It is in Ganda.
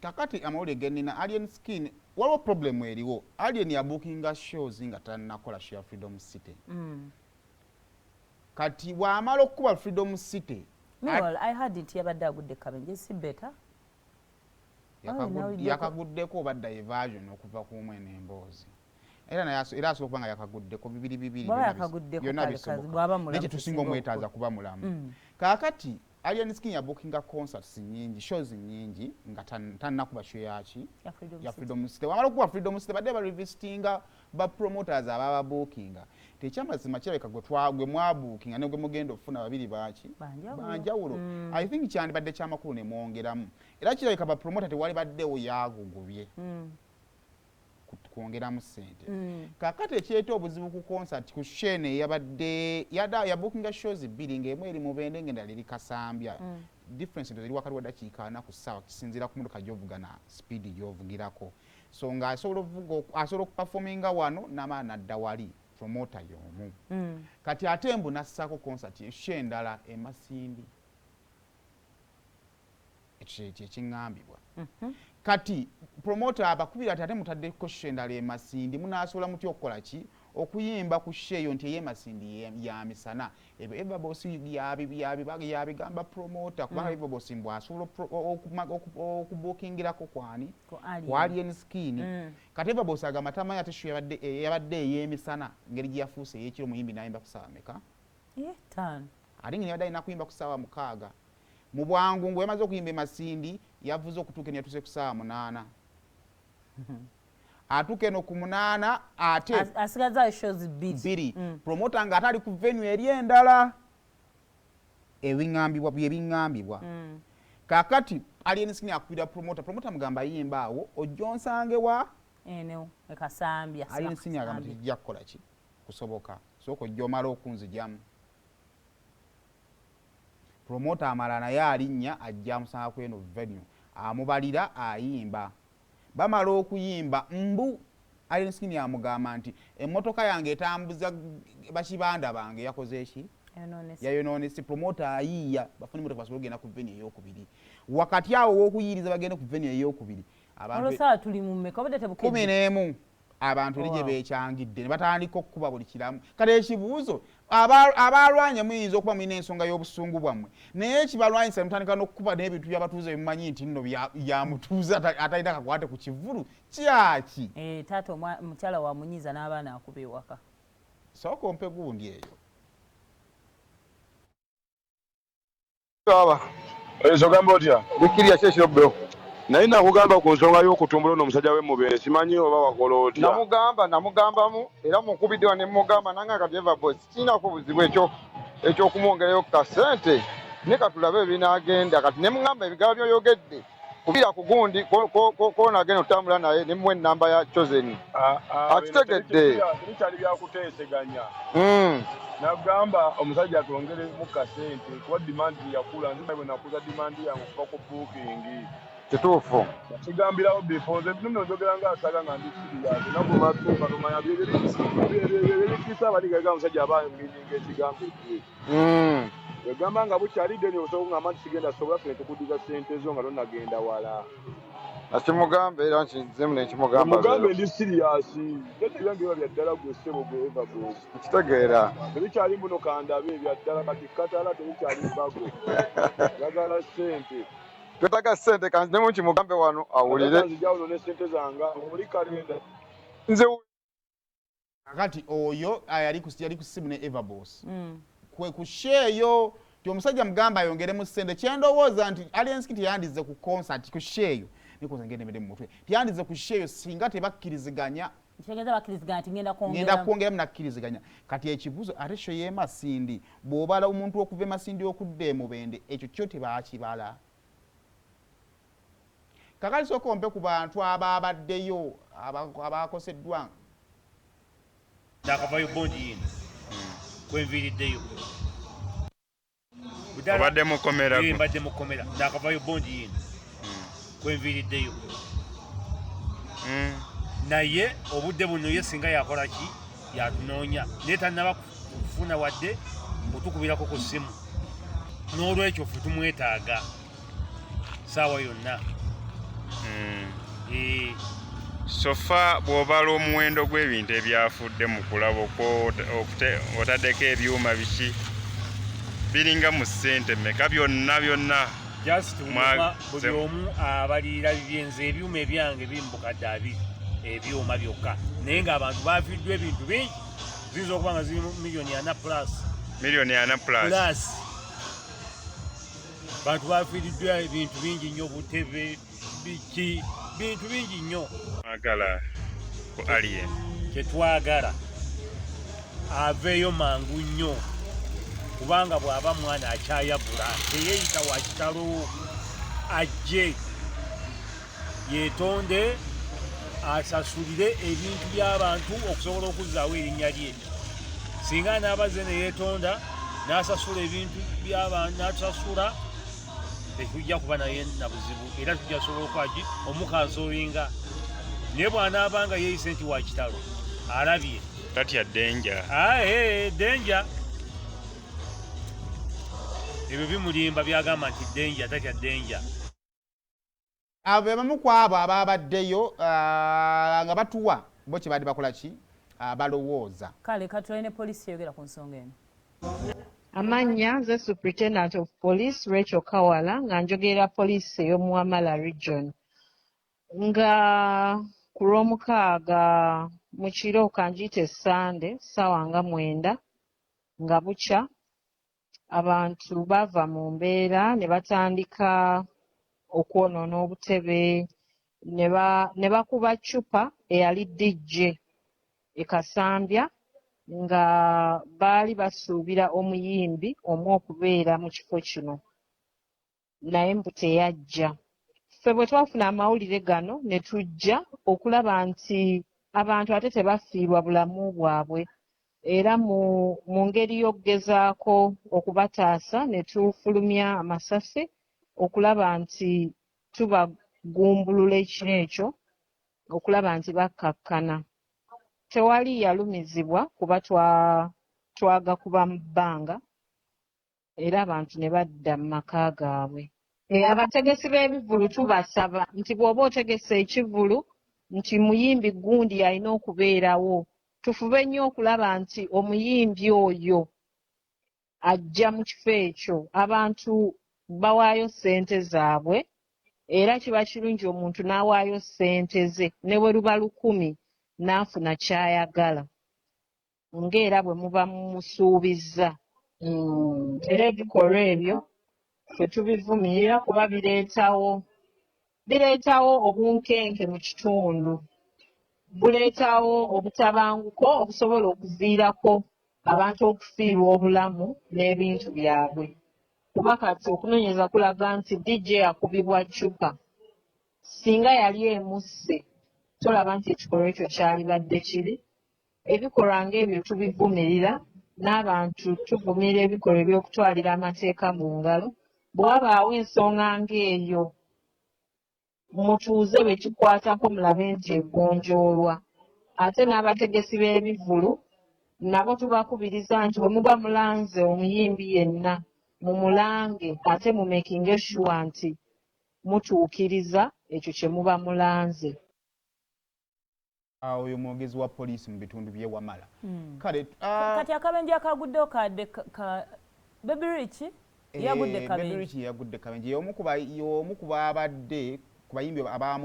kakati amawulire genina Alien Skin waliwo problem eriwo Alien ya bookinga shows nga tannakola show ya Freedom City kati bw'amala okuba Freedom City meanwhile I heard it yabadde agudde Kabenje si better yakaguddeko obadda evasion okuva ku mwene emboozi era asobola okuba nga yakaguddeko bibiri byonna bisoboka naye kyetusinga omwetaaza kuba mulamu kaakati Alien Skin ya bookinga concerts nyingi shows nyingi nga tannakuba show yaki ya Freedom City wamala okuba Freedom City badde ba revisitinga ba promoters ababa bookinga tekyamazima kirabika gwe mwabookinga ne gwe mugenda okufuna babiri baki banjawulo I think kyandibadde kyamakulu ne mwongeramu era kirabika ba promoter tewali baddewo yagugubye kwongeramu ssente kakati ekyeta obuzibu ku concert ku shene yabadde ya bookinga shows bbiri ng'emu eri Mubende ng'endala eri Kasambya difference ndo ziri wakati wa dakiika 4 ku ssaawa kisinziira ku motoka gy'ovuga na speed gy'ovugirako so nga asobola okuperforminga wano n'amaana nadda wali promoter y'omu kati ate mbu nassaako concert eshe endala e Masindi ekyo ekiŋŋambibwa kati promoter abakubira ate mutaddeko she endala e Masindi munaasobola mutya okukola ki okuyimba ku sheeyo nti eye Masindi ya misana ebyo ebabosi yabigamba promoter kubanga ebabosi mbw asobola okubookingirako kwani ku Alien Skin kati ebabosi agamba tamanyi ate sheeyo yabadde ey'emisana ngeri gye yafuuse ey'ekiro muyimbi n'ayimba ku ssaawa meka ate ngeri yabadde alina kuyimba ku ssaawa 6 mu bwangu ngwe yamaze okuyimba e Masindi yavuze okutuuka yatuse ku ssaawa 8 atuuke no ku 8 ate asigaza shows bbiri promoter nga atali ku venue eri endala ebiŋŋambibwa kakati Alien Skin akubira promoter mugamba yimba awo ojjonsange wa eno ekasambya Alien Skin agamba tijja kukola ki kusoboka sooka ojja omala okunzijamu promoter amala naye alinnya ajja amusanga ku eno venue amubalira ayimba bamala okuyimba mbu Alien Skin amugamba nti emmotoka yange etambuza bakibanda bange yakoze eki yayonoonese promoter ayiiya bafuna emmotoka basobole okugenda ku venue ey'okubiri wakati awo w'okuyiriza bagende ku venue ey'okubiri olwosaa tuli mu mmeka obadde tebukedde 11 abantu eri gye beekyangidde ne batandika okukuba buli kiramu kale ekibuuzo abalwanya muyinza okuba mulina ensonga y'obusungu bwammwe naye kibalwanyisa mutandika n'okukuba n'ebintu by'abatuuze bimumanyi nti nno byamutuuza atalina kakwate ku kivulu kyaki taata mukyala wa munyiiza n'abaana akuba ewaka sooka ompe gundi eyo ensogamba otya bikiriya kyekirobbeho naye nakugamba ku nsonga y'okutumbula ono omusajja w'Emubende simanyi oba wakola otya namugambamu era mukubiddewa ne mugamba nange kati eva bosi kiinaku buzibu ekyokumwongerayo ku kasente ne katulabe ebinaagenda kati ne mugamba ebigambo byoyogedde kubira ku gundi koonagenda otambula naye ne muwa ennamba ya Chosen akitegedde bikyali byakuteeseganya nagamba omusajja atwongere mu kasente kuba dimandi yakula nzima bwe nakuza dimandi yange okuva ku booking kituufu kigambirawo before nze nno njogera ng'asaga nga ndi siriyazi nakumatumba tomanya byebirikisa abaligaga omusajja abangiringa ekigambo egamba nga bukyalidde nyo osobola okugamba nti sigenda sobola ffe tukudiza ssente zo nga tonagenda wala akimugambe era nkinzemu nekimugamba mugambe ndi siriyasi ebyange bya ddala gwe ssebo gwe eva gwosi nkitegeera tebikyali muno kandabe ebya ddala kati katala tebikyali mbago yagala ssente twetaaga ssente kanzi nemu kimugambe wano awulire nzijawulo ne ssente zange omuli kalenda nze kakati oyo yali ku simu ne Everboss kwe ku sheeyo ti omusajja mugamba ayongeremu ssente kyendowooza nti Alien Skin teyandize ku concert ku sheeyo nikoza ngende mede mu mutwe teyandize ku sheeyo singa tebakkiriziganya kitegeeza bakkiriziganya ti ngenda kwongeramu nakkiriziganya kati ekibuuzo ate show y'e Masindi bw'obala omuntu okuva e Masindi okudda e Mubende ekyo kyo tebaakibala kakali sooka ompe ku bantu ababaddeyo abakoseddwa nakavayo bondi yino kwenviriddeyo obadde mukomera mbadde mukomera nakavayo bondi yino kwenviriddeyo naye obudde buno ye singa yakola ki yatunoonya naye tannaba kufuna wadde otukubirako ku ssimu n'olwekyo ffe tumwetaaga saawa yonna sofa bw'obala omuwendo gw'ebintu ebyafudde mu kulaba otaddeko ebyuma biki biringa mu ssente mmeka byonna buli omu abalira bibyenze ebyuma ebyange biri mu bukadde 2 ebyuma byokka naye ng'abantu bafiddwa ebintu bingi ziyinza okuba nga ziri miliyoni 4 plus bantu bafiiriddwa ebintu bingi nnyo butebe biki bintu bingi nnyo agala ku alien kyetwagala aveeyo mangu nnyo kubanga bw'aba mwana akyayabula teyeeyita wa kitalo ajje yeetonde asasulire ebintu by'abantu okusobola okuzzaawo erinnya lye singa n'abaze ne yeetonda n'asasula ebintu by'abantu n'atusasula tekujja kuba naye na buzibu era tujja sobola okwagi omukaasolinga naye bw'anaabanga yeeyise nti wa kitalo alabye tatya denja denja ebyo bimulimba byagamba nti denja tatya denja abo bebamu ku abo ababaddeyo nga batuwa bo kye badde bakola ki balowooza kale katulina poliisi eyogera ku nsonga eno Amannya nze Superintendent of Police Rachel Kawala nga njogerera poliisi ey'omu Wamala Region nga ku Lwomukaaga mu kiro kanjiyite Sande ssaawa nga 9 nga bukya abantu bava mu mbeera ne batandika okwonoona obutebe ne bakuba ccupa eyali DJ ekasambya nga baali basuubira omuyimbi omu okubeera mu kifo kino naye mbu teyajja. Ffe bwe twafuna amawulire gano ne tujja okulaba nti abantu ate tebafiirwa bulamu bwabwe era mu ngeri y'okgezaako okubataasa ne tufulumya amasasi okulaba nti tubagumbulula ekiro ekyo okulaba nti bakkakkana. Tewali yalumizibwa kuba twagakuba mu bbanga era abantu ne badda mu maka gaabwe. Abategesi b'ebivulu tubasaba nti bw'oba otegesa ekivulu nti muyimbi gundi alina okubeerawo tufube nnyo okulaba nti omuyimbi oyo ajja mu kifo ekyo abantu bawaayo ssente zaabwe era kiba kirungi omuntu n'awaayo ssente ze ne bwe luba 10 n'afuna ky'ayagala ng'era bwe muba mumusuubizza era ebikolwa ebyo ffe tubivumirira kuba bireetawo obunkenke mu kitundu buleetawo obutabanguko obusobola okuviirako abantu okufiirwa obulamu n'ebintu byabwe kuba kati okunoonyeza kulaga nti DJ akubibwa ccupa singa yali emusse tolaba nti ekikolwa ekyo kyalibadde kiri. Ebikolwa ng'ebyo tubivumirira n'abantu tuvumirira ebikolwa eby'okutwalira amateeka mu ngalo bwe wabaawo ensonga ng'eyo mutuuze bwe kikwatako mulabe nti egonjoolwa ate n'abategesi b'ebivulu nabo tubakubiriza nti bwe muba mulanze omuyimbi yenna mumulange ate mumekinge sure nti mutuukiriza ekyo kye muba mulanze. Oyo mwogezi wa poliisi mu bitundu by'e Wamala. Kale kati akabenje akaguddewo kadde ka Baby Rich yagudde kabenje. Baby Rich yagudde kabenje y'omu ku babadde ku bayimbi abamu